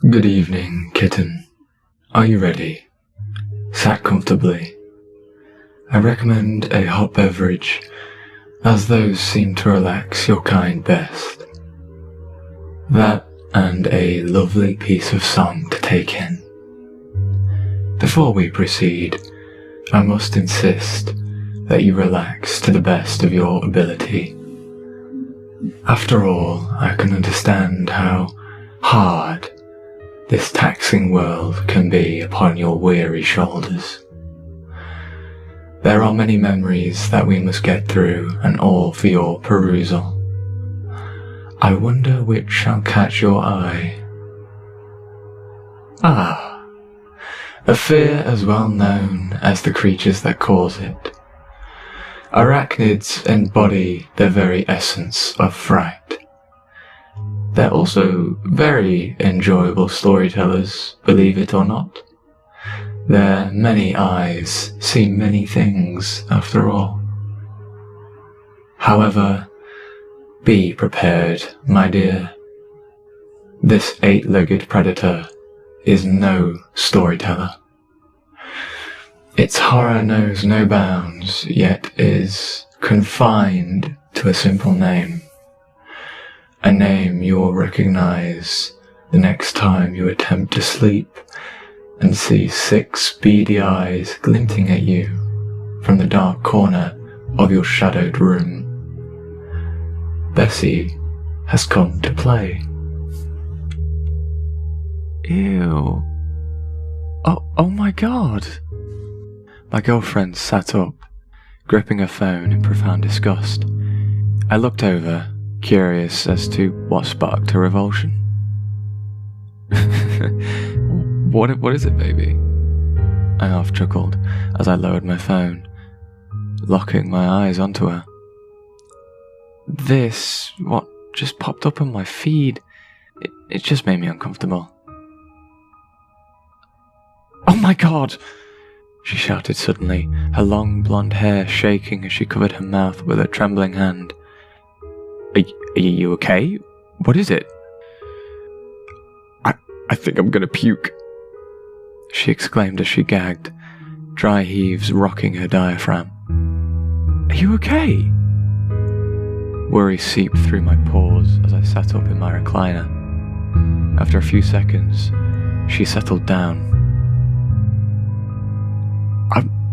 Good evening, kitten. Are you ready? Sat comfortably. I recommend a hot beverage, as those seem to relax your kind best. That and a lovely piece of song to take in. Before we proceed, I must insist that you relax to the best of your ability. After all, I can understand how hard this taxing world can be upon your weary shoulders. There are many memories that we must get through, and all for your perusal. I wonder which shall catch your eye. A fear as well known as the creatures that cause it. Arachnids embody the very essence of fright. They're also very enjoyable storytellers, believe it or not. Their many eyes see many things, after all. However, be prepared, my dear. This 8-legged predator is no storyteller. Its horror knows no bounds, yet is confined to a simple name. A name you will recognize the next time you attempt to sleep and see 6 beady eyes glinting at you from the dark corner of your shadowed room. Bessie has come to play. Ew. Oh my god. My girlfriend sat up, gripping her phone in profound disgust. I looked over, curious as to what sparked her revulsion. What is it, baby? I half chuckled as I lowered my phone, locking my eyes onto her. What just popped up on my feed, it just made me uncomfortable. Oh my god! She shouted suddenly, her long blonde hair shaking as she covered her mouth with her trembling hand. Are you okay? What is it? I think I'm gonna puke, she exclaimed as she gagged, dry heaves rocking her diaphragm. Are you okay? Worry seeped through my pores as I sat up in my recliner. After a few seconds, she settled down.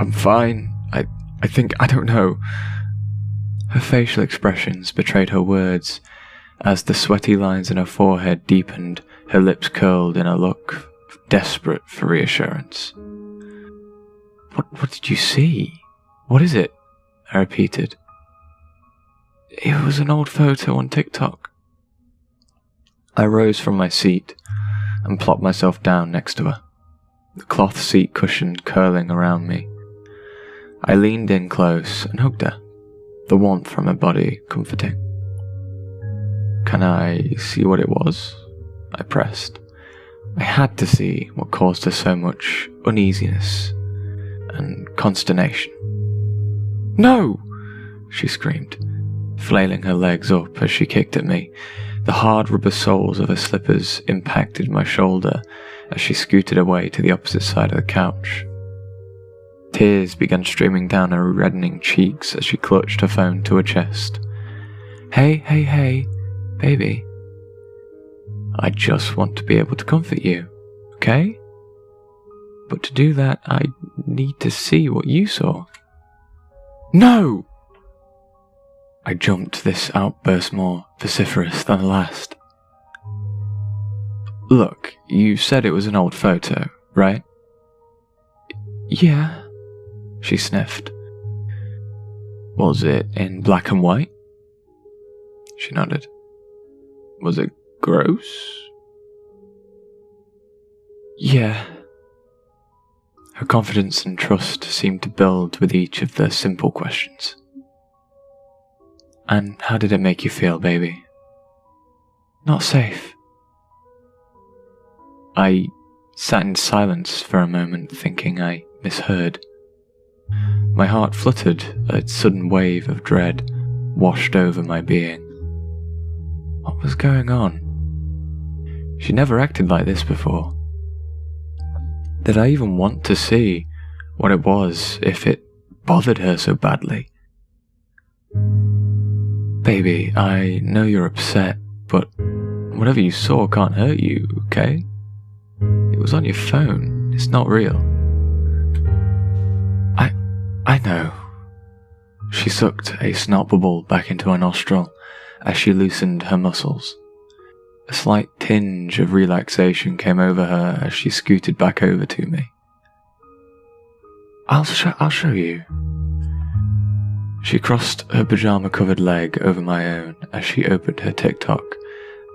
I'm fine. I think, I don't know. Her facial expressions betrayed her words as the sweaty lines in her forehead deepened, her lips curled in a look desperate for reassurance. What did you see? What is it? I repeated. It was an old photo on TikTok. I rose from my seat and plopped myself down next to her, the cloth seat cushion curling around me. I leaned in close and hugged her, the warmth from her body comforting. Can I see what it was? I pressed. I had to see what caused her so much uneasiness and consternation. No! She screamed, flailing her legs up as she kicked at me. The hard rubber soles of her slippers impacted my shoulder as she scooted away to the opposite side of the couch. Tears began streaming down her reddening cheeks as she clutched her phone to her chest. Hey, baby. I just want to be able to comfort you, okay? But to do that, I need to see what you saw. No! I jumped, this outburst more vociferous than the last. Look, you said it was an old photo, right? Yeah, she sniffed. Was it in black and white? She nodded. Was it gross? Yeah. Her confidence and trust seemed to build with each of the simple questions. And how did it make you feel, baby? Not safe. I sat in silence for a moment, thinking I misheard. My heart fluttered, a sudden wave of dread washed over my being. What was going on? She never acted like this before. Did I even want to see what it was if it bothered her so badly? Baby, I know you're upset, but whatever you saw can't hurt you, okay? It was on your phone. It's not real. I know. She sucked a snot bubble back into her nostril as she loosened her muscles. A slight tinge of relaxation came over her as she scooted back over to me. I'll show you. She crossed her pajama-covered leg over my own as she opened her TikTok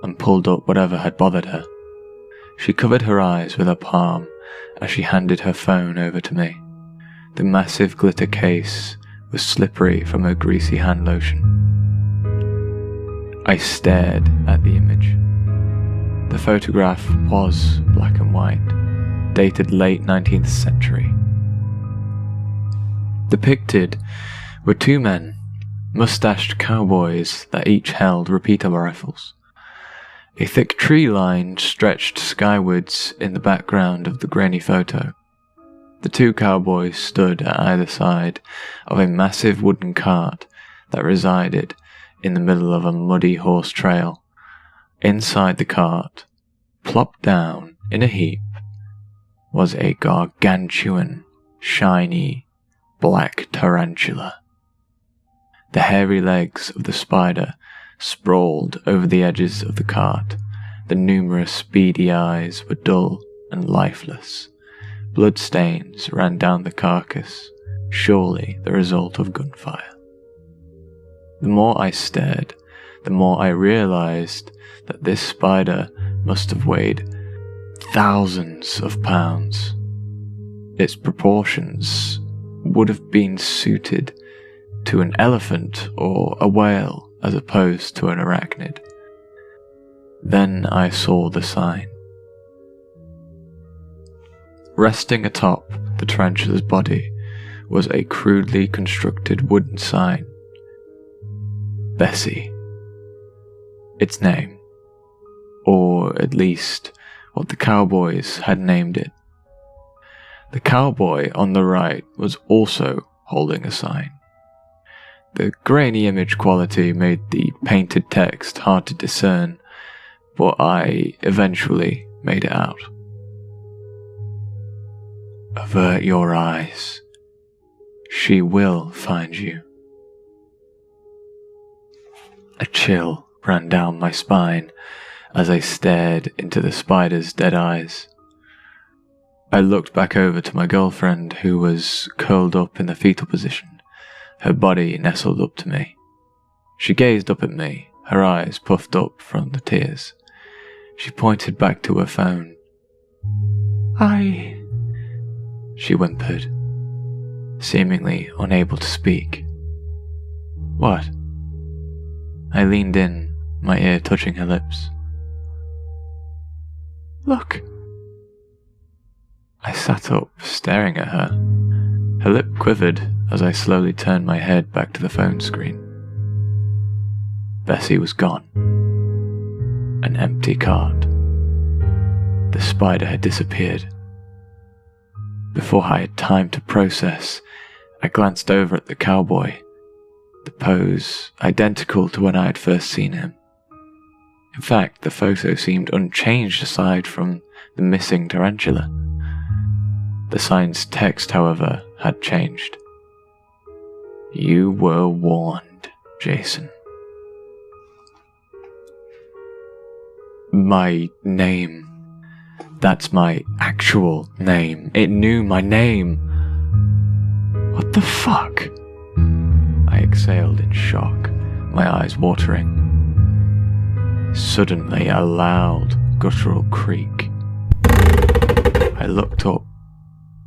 and pulled up whatever had bothered her. She covered her eyes with her palm as she handed her phone over to me. The massive glitter case was slippery from her greasy hand lotion. I stared at the image. The photograph was black and white, dated late 19th century. Depicted were two men, mustached cowboys that each held repeater rifles. A thick tree line stretched skywards in the background of the grainy photo. The two cowboys stood at either side of a massive wooden cart that resided in the middle of a muddy horse trail. Inside the cart, plopped down in a heap, was a gargantuan, shiny, black tarantula. The hairy legs of the spider sprawled over the edges of the cart. The numerous beady eyes were dull and lifeless. Blood stains ran down the carcass, surely the result of gunfire. The more I stared, the more I realized that this spider must have weighed thousands of pounds. Its proportions would have been suited to an elephant or a whale as opposed to an arachnid. Then I saw the sign. Resting atop the tarantula's body was a crudely constructed wooden sign. Bessie. Its name. Or at least what the cowboys had named it. The cowboy on the right was also holding a sign. The grainy image quality made the painted text hard to discern, but I eventually made it out. Avert your eyes. She will find you. A chill ran down my spine as I stared into the spider's dead eyes. I looked back over to my girlfriend, who was curled up in the fetal position, her body nestled up to me. She gazed up at me, her eyes puffed up from the tears. She pointed back to her phone. She whimpered, seemingly unable to speak. What? I leaned in, my ear touching her lips. Look. I sat up, staring at her. Her lip quivered as I slowly turned my head back to the phone screen. Bessie was gone. An empty cart. The spider had disappeared. Before I had time to process, I glanced over at the cowboy, the pose identical to when I had first seen him. In fact, the photo seemed unchanged aside from the missing tarantula. The sign's text, however, had changed. You were warned, Jason. My name. That's my actual name. It knew my name. What the fuck? I exhaled in shock, my eyes watering. Suddenly, a loud, guttural creak. I looked up,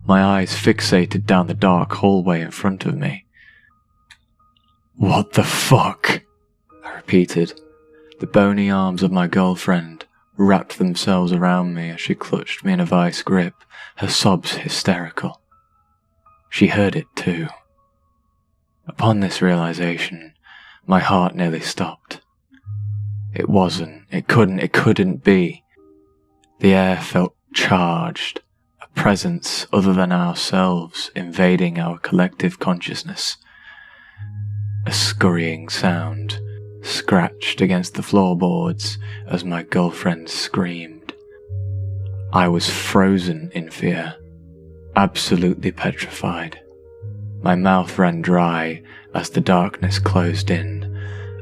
my eyes fixated down the dark hallway in front of me. What the fuck? I repeated. The bony arms of my girlfriend wrapped themselves around me as she clutched me in a vice grip, her sobs hysterical. She heard it too. Upon this realization, my heart nearly stopped. It couldn't be. The air felt charged, a presence other than ourselves invading our collective consciousness. A scurrying sound scratched against the floorboards as my girlfriend screamed. I was frozen in fear, absolutely petrified. My mouth ran dry as the darkness closed in.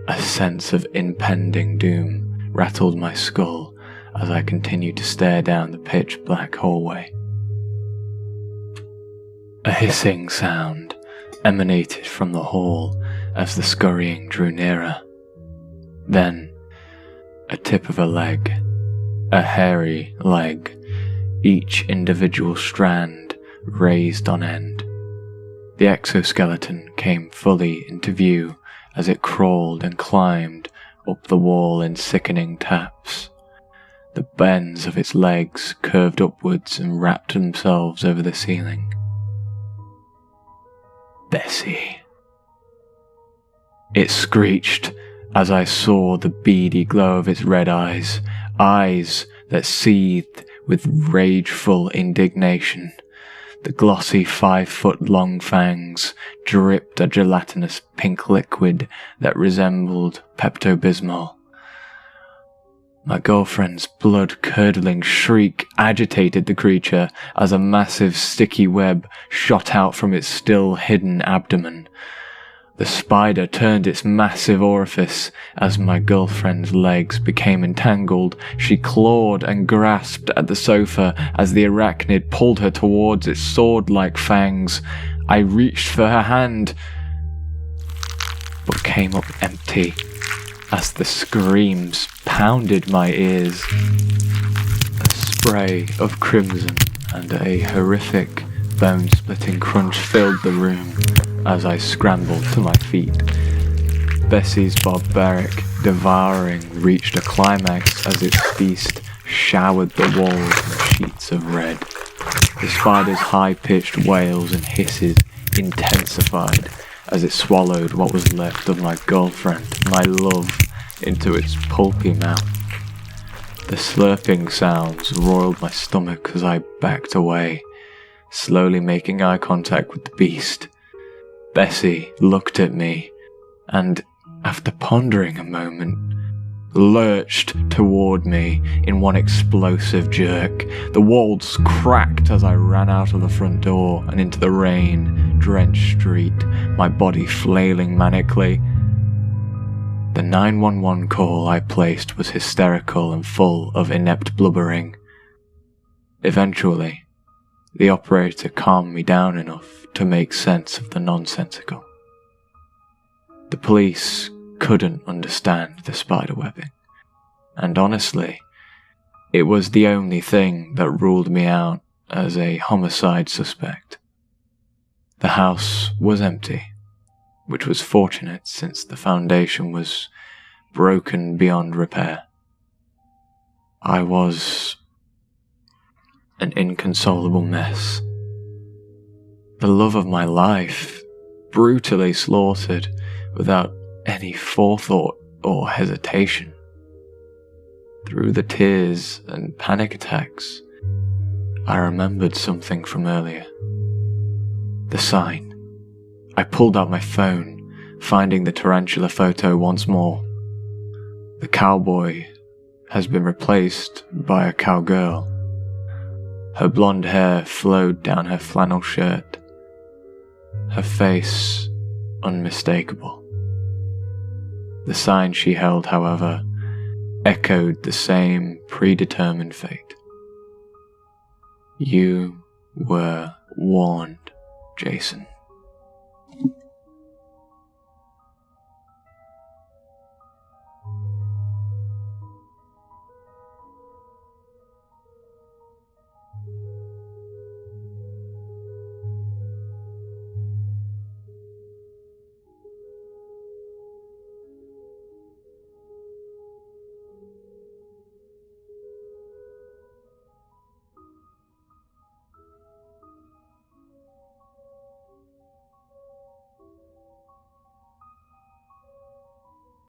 A sense of impending doom rattled my skull as I continued to stare down the pitch-black hallway. A hissing sound emanated from the hall as the scurrying drew nearer. Then, a tip of a leg, a hairy leg, each individual strand raised on end. The exoskeleton came fully into view as it crawled and climbed up the wall in sickening taps. The bends of its legs curved upwards and wrapped themselves over the ceiling. Bessie. It screeched as I saw the beady glow of its red eyes, eyes that seethed with rageful indignation. The glossy 5-foot-long fangs dripped a gelatinous pink liquid that resembled Pepto-Bismol. My girlfriend's blood-curdling shriek agitated the creature as a massive sticky web shot out from its still hidden abdomen. The spider turned its massive orifice as my girlfriend's legs became entangled. She clawed and grasped at the sofa as the arachnid pulled her towards its sword-like fangs. I reached for her hand, but came up empty as the screams pounded my ears. A spray of crimson and a horrific bone-splitting crunch filled the room as I scrambled to my feet. Bessie's barbaric devouring reached a climax as its feast showered the walls in sheets of red. The spider's high-pitched wails and hisses intensified as it swallowed what was left of my girlfriend, my love, into its pulpy mouth. The slurping sounds roiled my stomach as I backed away, slowly making eye contact with the beast. Bessie looked at me, and, after pondering a moment, lurched toward me in one explosive jerk. The walls cracked as I ran out of the front door and into the rain-drenched street, my body flailing manically. The 911 call I placed was hysterical and full of inept blubbering. Eventually, the operator calmed me down enough to make sense of the nonsensical. The police couldn't understand the spider webbing, and honestly, it was the only thing that ruled me out as a homicide suspect. The house was empty, which was fortunate since the foundation was broken beyond repair. I was an inconsolable mess. The love of my life, brutally slaughtered without any forethought or hesitation. Through the tears and panic attacks, I remembered something from earlier. The sign. I pulled out my phone, finding the tarantula photo once more. The cowboy has been replaced by a cowgirl. Her blonde hair flowed down her flannel shirt, her face unmistakable. The sign she held, however, echoed the same predetermined fate. You were warned, Jason.